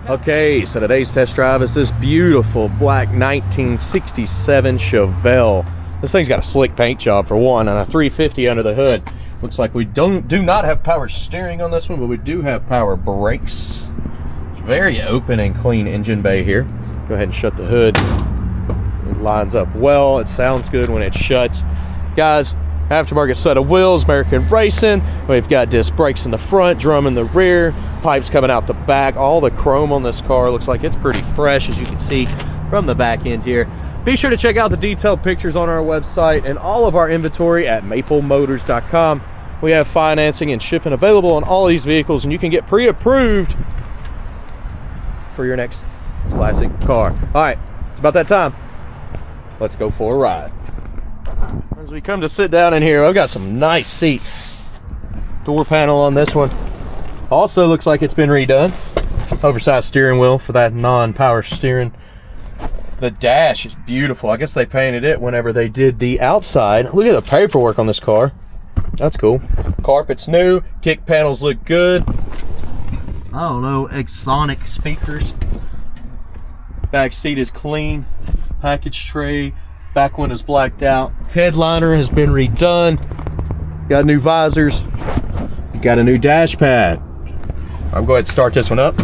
Okay, so today's test drive is this beautiful black 1967 Chevelle. This thing's got a slick paint job for one, and a 350 under the hood. Looks like we do not have power steering on this one, but we do have power brakes. It's very open and clean engine bay here. Go ahead and shut the hood. It lines up well. It sounds good when it shuts. Guys, aftermarket set of wheels, American Racing. We've got disc brakes in the front, drum in the rear, pipes coming out the back. All the chrome on this car looks like it's pretty fresh, as you can see from the back end here. Be sure to check out the detailed pictures on our website and all of our inventory at maplemotors.com. We have financing and shipping available on all these vehicles, and you can get pre-approved for your next classic car. All right, it's about that time. Let's go for a ride. As we come to sit down in here, I've got some nice seats. Door panel on this one. Also looks like it's been redone. Oversized steering wheel for that non-power steering. The dash is beautiful. I guess they painted it whenever they did the outside. Look at the paperwork on this car. That's cool. Carpet's new. Kick panels look good. I don't know, Exonic speakers. Back seat is clean. Package tray. Back window's blacked out. Headliner has been redone. Got new visors. Got a new dash pad. I'm going to start this one up.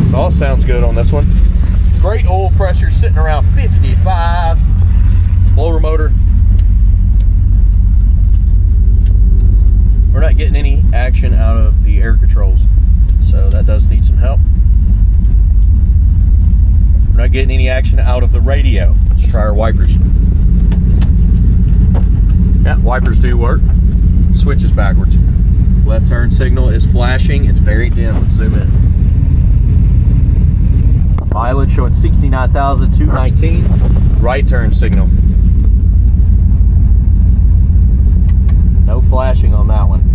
This all sounds good on this one. Great oil pressure, sitting around 55. Blower motor. We're not getting any action out of the air controls, so that does need some help. We're not getting any action out of the radio. Let's try our wipers. Yeah, wipers do work. Switch is backwards. Left turn signal is flashing. It's very dim. Let's zoom in. Mileage showing 69,219. Right turn signal. No flashing on that one.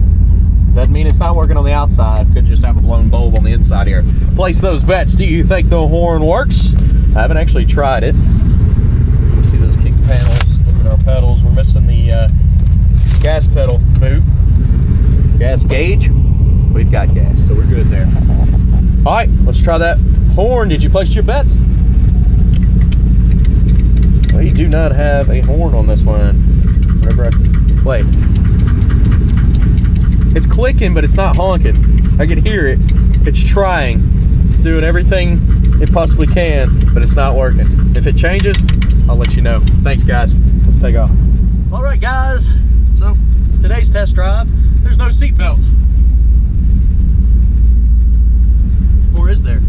Doesn't mean it's not working on the outside. Could just have a blown bulb on the inside here. Place those bets. Do you think the horn works? I haven't actually tried it. You can see those kick panels. Look at our pedals. We're missing the gas pedal boot. Gas gauge. We've got gas, so we're good there. All right, let's try that horn. Did you place your bets? We do not have a horn on this one. Whenever I play. It's clicking, but it's not honking. I can hear it. It's trying. It's doing everything it possibly can, but it's not working. If it changes, I'll let you know. Thanks, guys. Let's take off. All right, guys. So today's test drive, there's no seat belts. Or is there?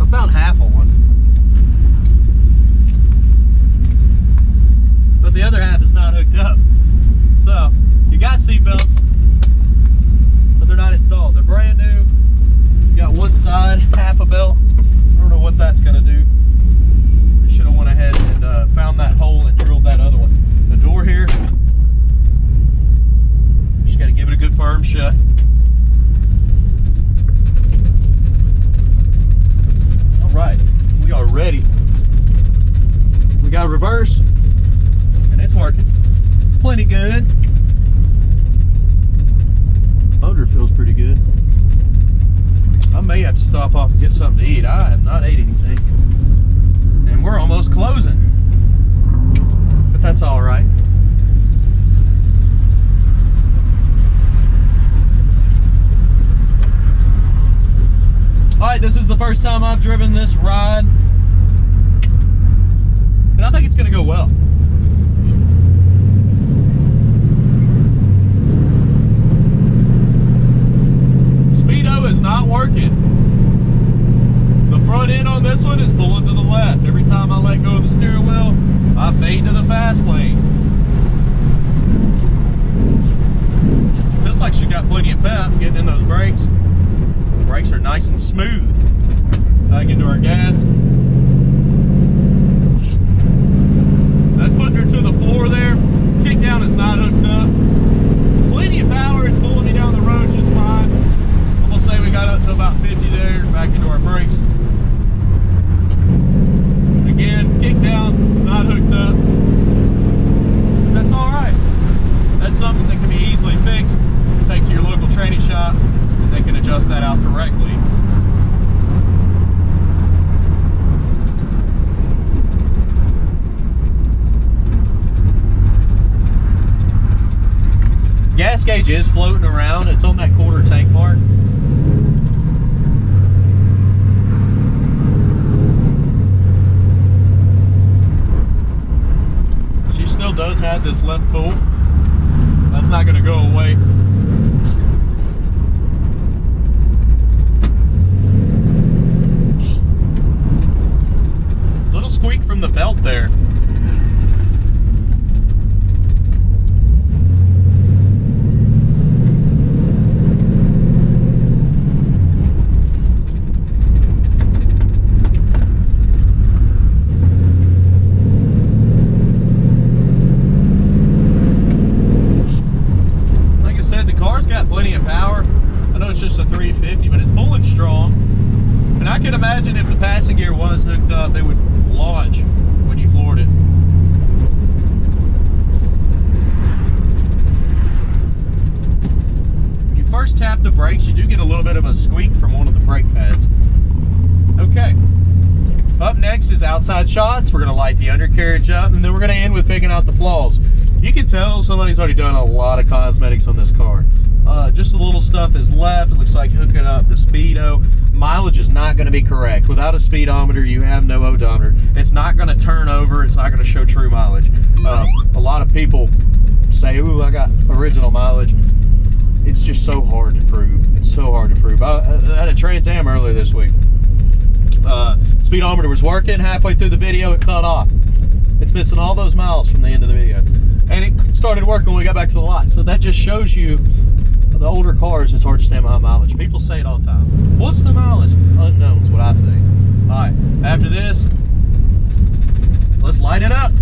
I found half of one. But the other half is not hooked up. So you got seat belts, but they're not installed. They're brand new. You got one side, half a belt. I don't know what that's gonna do. I should have went ahead and found that hole and drilled that other one. The door here, just gotta give it a good firm shut. All right, we are ready. We got reverse, and it's working. Plenty good. Motor feels pretty good. I may have to stop off and get something to eat. I have not ate anything. And we're almost closing. But that's all right. All right, this is the first time I've driven this ride. And I think it's gonna go well. Is not working. The front end on this one is pulling to the left. Every time I let go of the steering wheel, I fade to the fast lane. Feels like she got plenty of pep getting in those brakes. The brakes are nice and smooth. Back into our gas. That's putting her to the floor there. Kick down is not hooked up. Plenty of power. It's pulling me down the road just fine. Say we got up to about 50 there, back into our brakes. Again, kick down, not hooked up. That's all right. That's something gas gauge is floating around. It's on that quarter tank mark. She still does have this left pull. That's not going to go away. Little squeak from the belt there. Plenty of power. I know it's just a 350, but it's pulling strong. And I can imagine if the passing gear was hooked up, it would launch when you floored it. When you first tap the brakes, you do get a little bit of a squeak from one of the brake pads. Okay. Up next is outside shots. We're going to light the undercarriage up, and then we're going to end with picking out the flaws. You can tell somebody's already done a lot of cosmetics on this car. Just a little stuff is left. It looks like hooking up the speedo. Mileage is not going to be correct. Without a speedometer, you have no odometer. It's not going to turn over. It's not going to show true mileage. A lot of people say, ooh, I got original mileage. It's just so hard to prove. It's so hard to prove. I had a Trans Am earlier this week. Speedometer was working. Halfway through the video, it cut off. It's missing all those miles from the end of the video. And it started working when we got back to the lot. So that just shows you the older cars, it's hard to stand behind mileage. People say it all the time. What's the mileage? Unknown is what I say. All right, after this, let's light it up.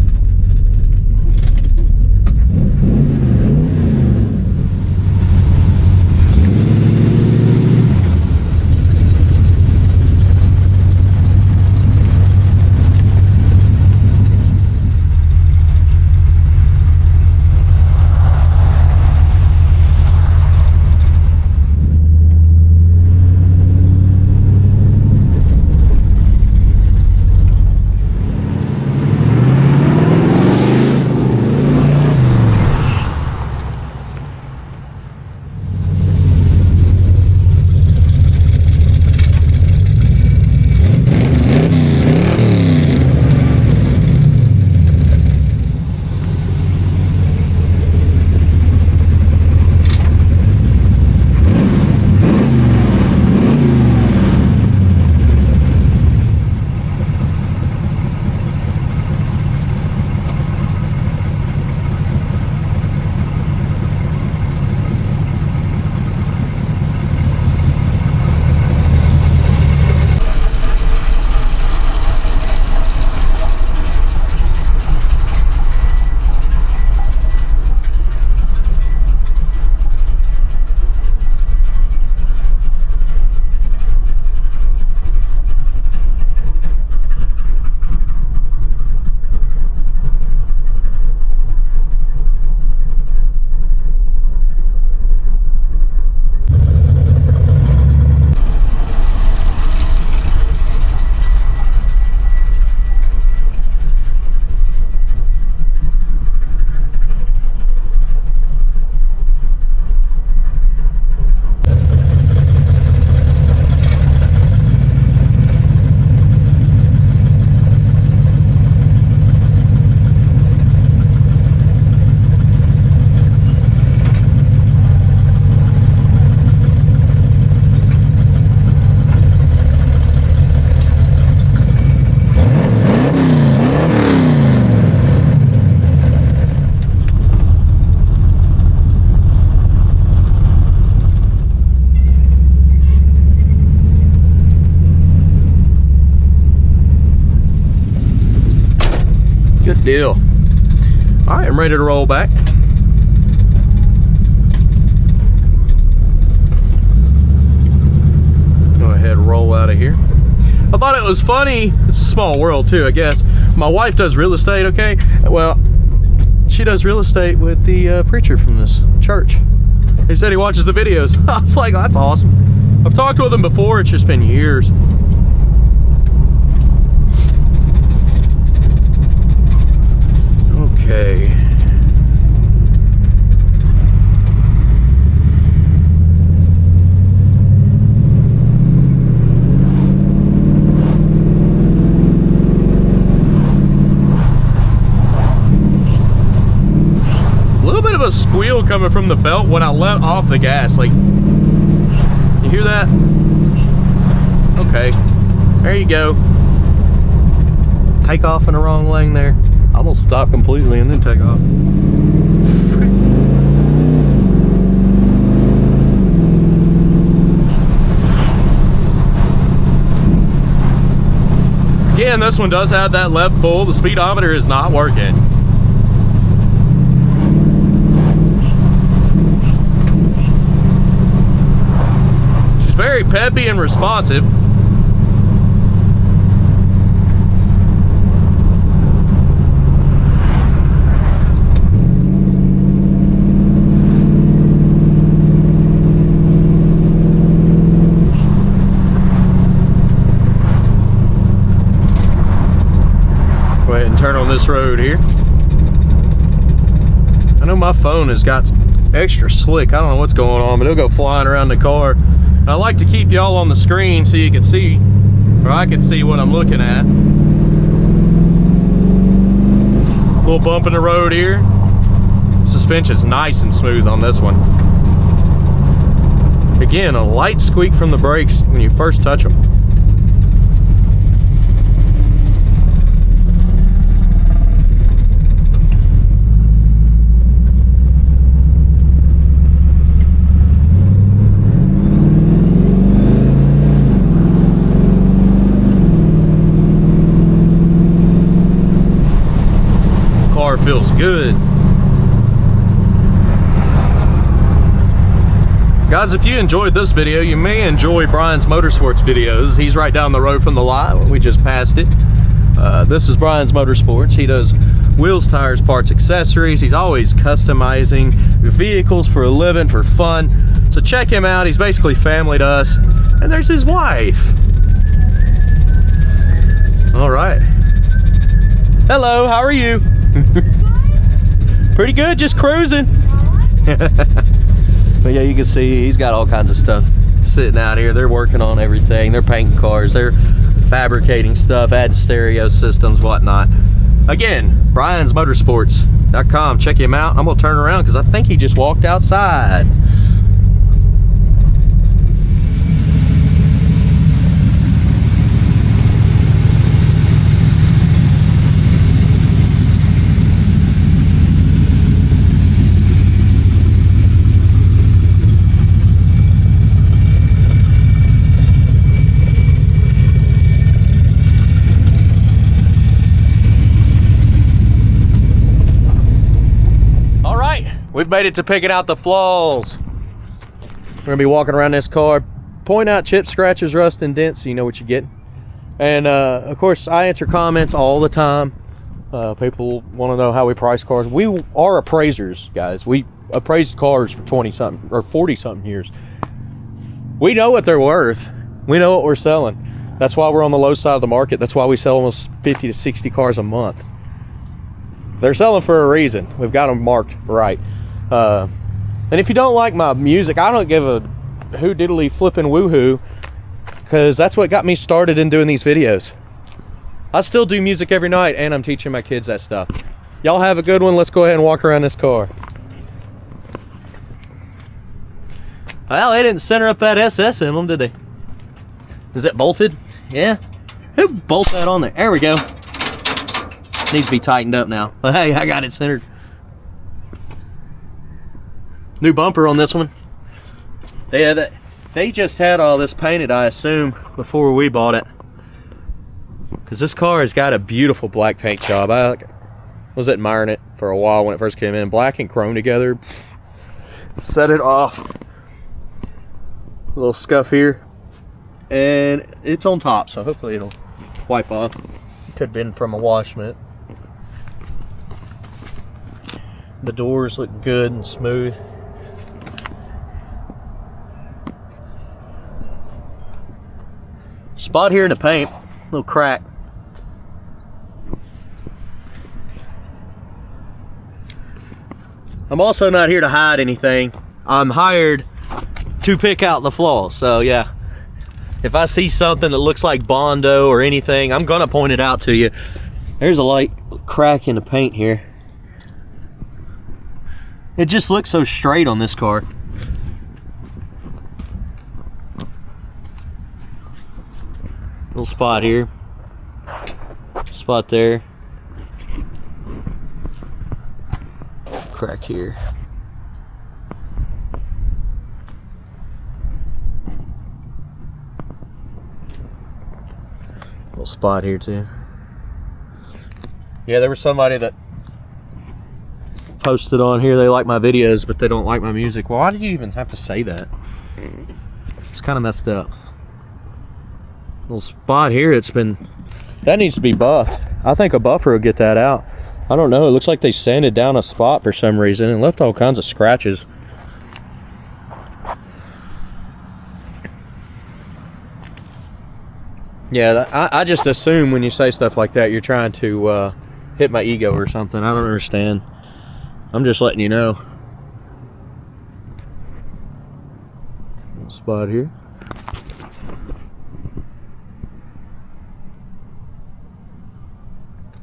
Good deal. All right, I'm ready to roll back. Go ahead and roll out of here. I thought it was funny. It's a small world too, I guess. My wife does real estate, okay? Well, she does real estate with the preacher from this church. He said he watches the videos. I was like, that's awesome. I've talked with him before, it's just been years. Okay. a squeal coming from the belt when I let off the gas. Like, you hear that? Okay, there you go. Take off in the wrong lane there. I almost stop completely and then take off. Again, this one does have that left pull. The speedometer is not working. She's very peppy and responsive. Go ahead and turn on this road here. I know my phone has got extra slick. I don't know what's going on, but it'll go flying around the car. And I like to keep y'all on the screen so you can see, or I can see what I'm looking at. Little bump in the road here. Suspension's nice and smooth on this one. Again, a light squeak from the brakes when you first touch them. Car feels good. Guys, if you enjoyed this video, you may enjoy Brian's Motorsports videos. He's right down the road from the lot. We just passed it. This is Brian's Motorsports. He does wheels, tires, parts, accessories. He's always customizing vehicles for a living, for fun. So check him out. He's basically family to us. And there's his wife. All right. Hello, how are you? Pretty good, just cruising. But yeah, you can see he's got all kinds of stuff sitting out here. They're working on everything. They're painting cars. They're fabricating stuff, adding stereo systems, whatnot. Again, briansmotorsports.com. Check him out. I'm gonna turn around because I think he just walked outside. We've made it to picking out the flaws. We're gonna be walking around this car, point out chips, scratches, rust, and dents so you know what you get. And of course, I answer comments all the time. People want to know how we price cars. We are appraisers, guys. We appraised cars for 20-something or 40-something years. We know what they're worth. We know what we're selling. That's why we're on the low side of the market. That's why we sell almost 50 to 60 cars a month. They're selling for a reason. We've got them marked right. And if you don't like my music, I don't give a who diddly flipping woohoo, because that's what got me started in doing these videos. I still do music every night, and I'm teaching my kids that stuff. Y'all have a good one. Let's go ahead and walk around this car. Well, they didn't center up that SS emblem, did they? Is it bolted? Yeah. Who bolted that on there? There we go. Needs to be tightened up now. But hey, I got it centered. New bumper on this one. Yeah, they just had all this painted, I assume, before we bought it. Because this car has got a beautiful black paint job. I was admiring it for a while when it first came in. Black and chrome together. Set it off. A little scuff here. And it's on top, so hopefully it'll wipe off. Could have been from a wash mitt. The doors look good and smooth. Spot here in the paint, little crack. I'm also not here to hide anything. I'm hired to pick out the flaws. So yeah, if I see something that looks like Bondo or anything, I'm gonna point it out to you. There's a light crack in the paint here. It just looks so straight on this car. Little spot here. Spot there. Crack here. Little spot here too. Yeah, there was somebody that posted on here they like my videos but they don't like my music. Well, why do you even have to say that? It's kind of messed up. Little spot here, that needs to be buffed. I think a buffer will get that out. I don't know, it looks like they sanded down a spot for some reason and left all kinds of scratches. Yeah, I just assume when you say stuff like that you're trying to hit my ego or something. I don't understand. I'm just letting you know. Little spot here.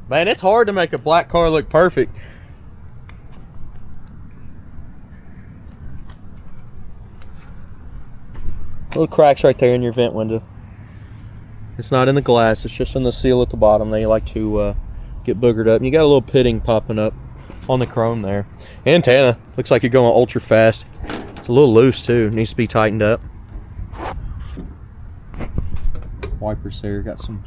Man, it's hard to make a black car look perfect. Little cracks right there in your vent window. It's not in the glass, it's just in the seal at the bottom. They like to get boogered up. And you got a little pitting popping up on the chrome there. Antenna, looks like you're going ultra fast. It's a little loose too, it needs to be tightened up. Wipers there, got some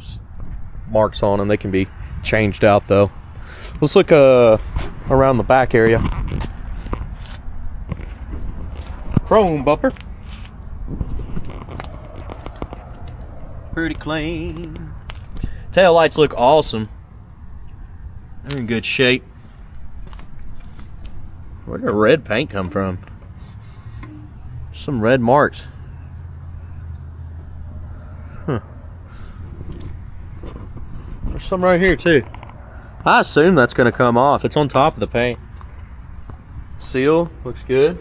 marks on them. They can be changed out though. Let's look around the back area. Chrome bumper. Pretty clean. Tail lights look awesome. They're in good shape. Where did the red paint come from? Some red marks. Huh. There's some right here too. I assume that's going to come off. It's on top of the paint. Seal looks good.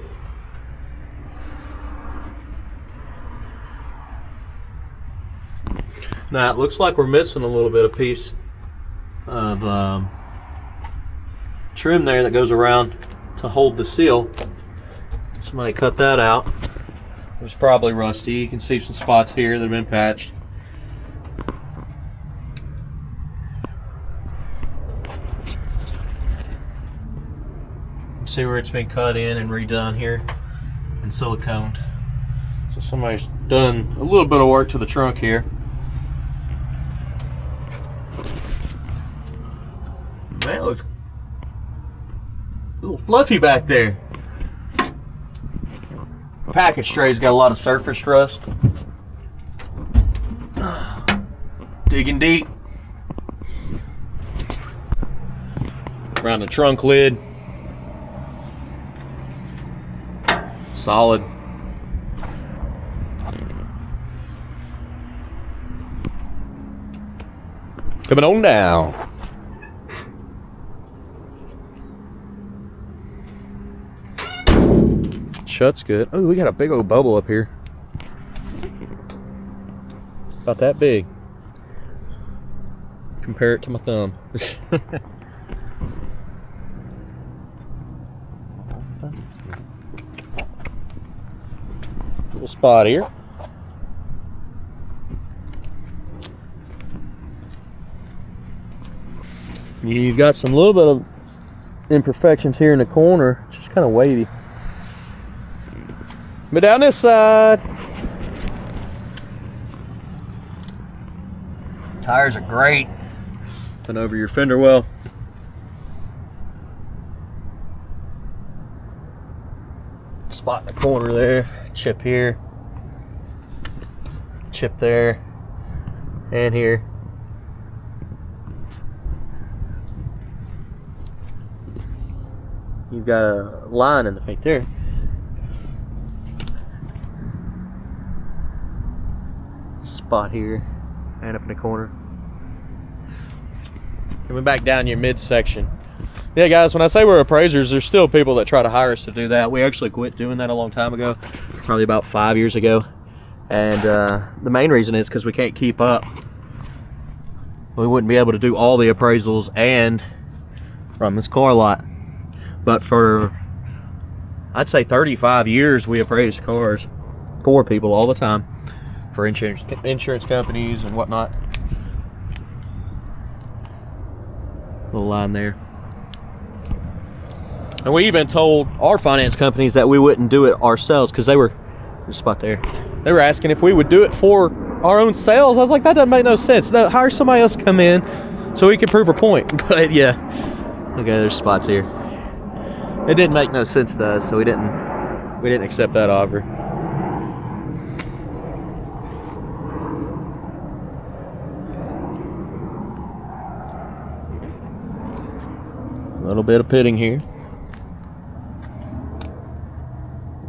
Now it looks like we're missing a little bit of piece of trim there that goes around to hold the seal. Somebody cut that out. It was probably rusty. You can see some spots here that have been patched. You can see where it's been cut in and redone here and siliconed. So somebody's done a little bit of work to the trunk here. Man, it looks a little fluffy back there. Package tray's got a lot of surface rust. Digging deep. Around the trunk lid. Solid. Coming on down. Shuts good. Oh, we got a big old bubble up here. About that big. Compare it to my thumb. Little spot here. You've got some little bit of imperfections here in the corner. It's just kind of wavy. But down this side, tires are great. Put over your fender well. Spot in the corner there, chip here, chip there, and here. You've got a line in the paint there. Spot here and up in the corner. Coming back down your midsection. Yeah, guys, when I say we're appraisers, there's still people that try to hire us to do that. We actually quit doing that a long time ago, probably about 5 years ago. And the main reason is because we can't keep up. We wouldn't be able to do all the appraisals and run this car lot. But for I'd say 35 years we appraise cars for people all the time, for insurance companies and whatnot. Little line there. And we even told our finance companies that we wouldn't do it ourselves, because they were, there's a spot there, they were asking if we would do it for our own sales. I was like, that doesn't make no sense. No, hire somebody else to come in so we can prove a point. But yeah, okay, there's spots here. It didn't make no sense to us, so we didn't accept that offer. A little bit of pitting here.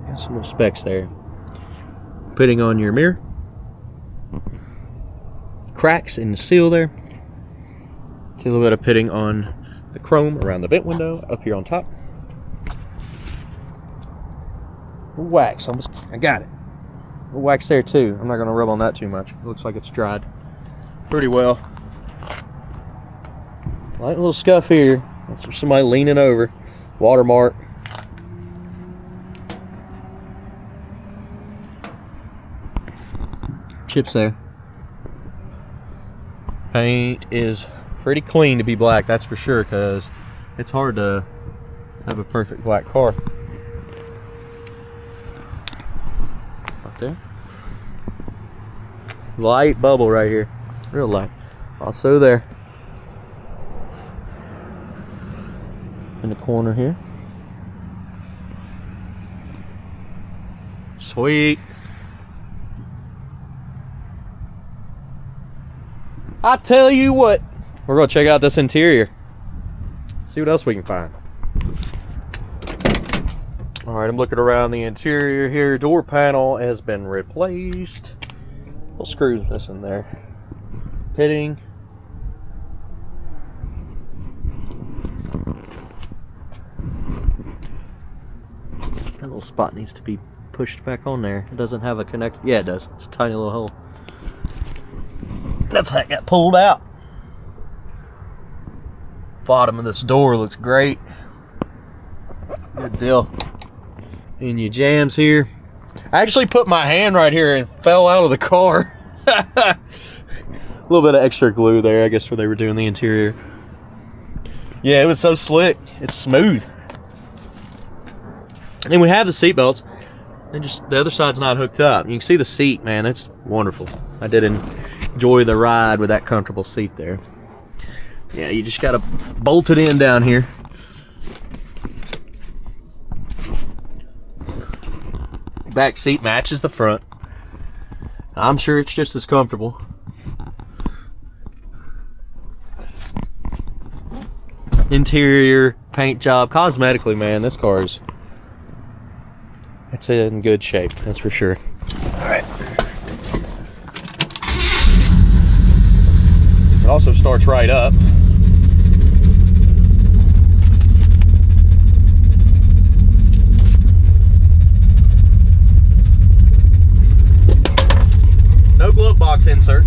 Got some little specks there. Pitting on your mirror. Cracks in the seal there. See a little bit of pitting on the chrome around the vent window up here on top. Wax, almost, I got it. Wax there too. I'm not going to rub on that too much. It looks like it's dried pretty well. Light little scuff here. That's for somebody leaning over. Watermark. Chips there. Paint is pretty clean to be black, that's for sure, because it's hard to have a perfect black car. Spot there. Light bubble right here. Real light. Also there. In the corner here. Sweet. I tell you what, we're gonna check out this interior. See what else we can find. All right, I'm looking around the interior here. Door panel has been replaced. Little screws missing there. Pitting. That little spot needs to be pushed back on there. It doesn't have a connect. Yeah, it does. It's a tiny little hole. That's how it got pulled out. Bottom of this door looks great. Good deal. In your jams here. I actually put my hand right here and fell out of the car. A little bit of extra glue there, I guess, where they were doing the interior. Yeah, it was so slick. It's smooth. And we have the seat belts. And just the other side's not hooked up. You can see the seat, man. It's wonderful. I did enjoy the ride with that comfortable seat there. Yeah, you just gotta bolt it in down here. Back seat matches the front. I'm sure it's just as comfortable. Interior paint job, cosmetically, man, this car is, it's in good shape, that's for sure. All right. It also starts right up. No glove box insert.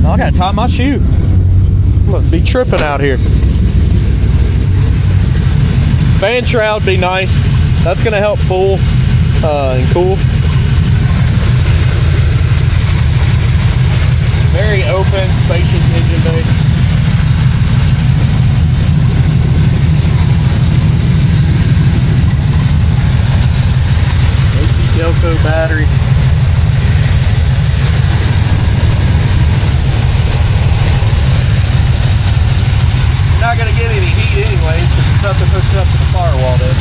Oh, I gotta tie my shoe. I'm gonna be tripping out here. Fan shroud be nice. That's gonna help pull and cool. Very open, spacious engine bay. Delco battery. You're not gonna get any heat anyways because there's nothing hooked up to the firewall there.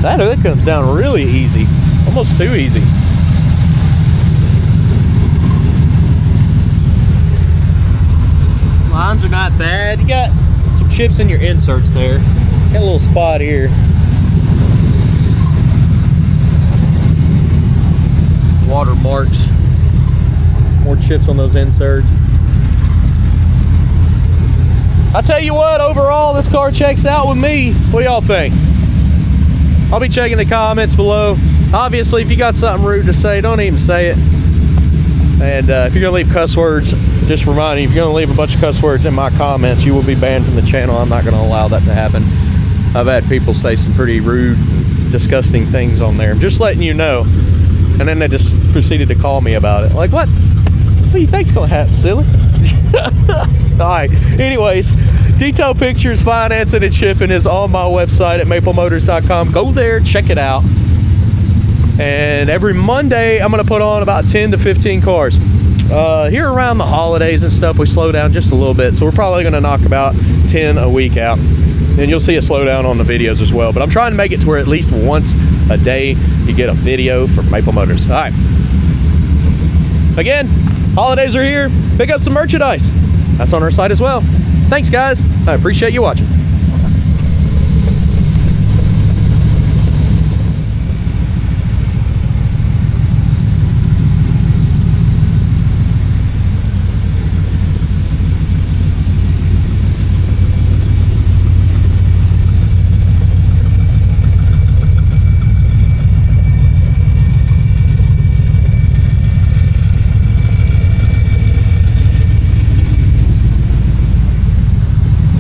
That hood comes down really easy. Almost too easy. Lines are not bad. You got some chips in your inserts there. Got a little spot here. Watermarks. More chips on those inserts. I tell you what, overall this car checks out with me. What do y'all think? I'll be checking the comments below. Obviously, if you got something rude to say, don't even say it. And if you're gonna leave cuss words, just remind you, if you're gonna leave a bunch of cuss words in my comments, you will be banned from the channel. I'm not gonna allow that to happen. I've had people say some pretty rude, disgusting things on there. I'm just letting you know. And then they just proceeded to call me about it. Like, what? What do you think's gonna happen, silly? All right, anyways, detailed pictures, financing, and shipping is on my website at maplemotors.com. Go there, check it out. And every Monday, I'm gonna put on about 10 to 15 cars. Here around the holidays and stuff, we slow down just a little bit. So we're probably gonna knock about 10 a week out. And you'll see a slowdown on the videos as well. But I'm trying to make it to where at least once a day, you get a video from Maple Motors. All right. Again, holidays are here. Pick up some merchandise. That's on our site as well. Thanks, guys. I appreciate you watching.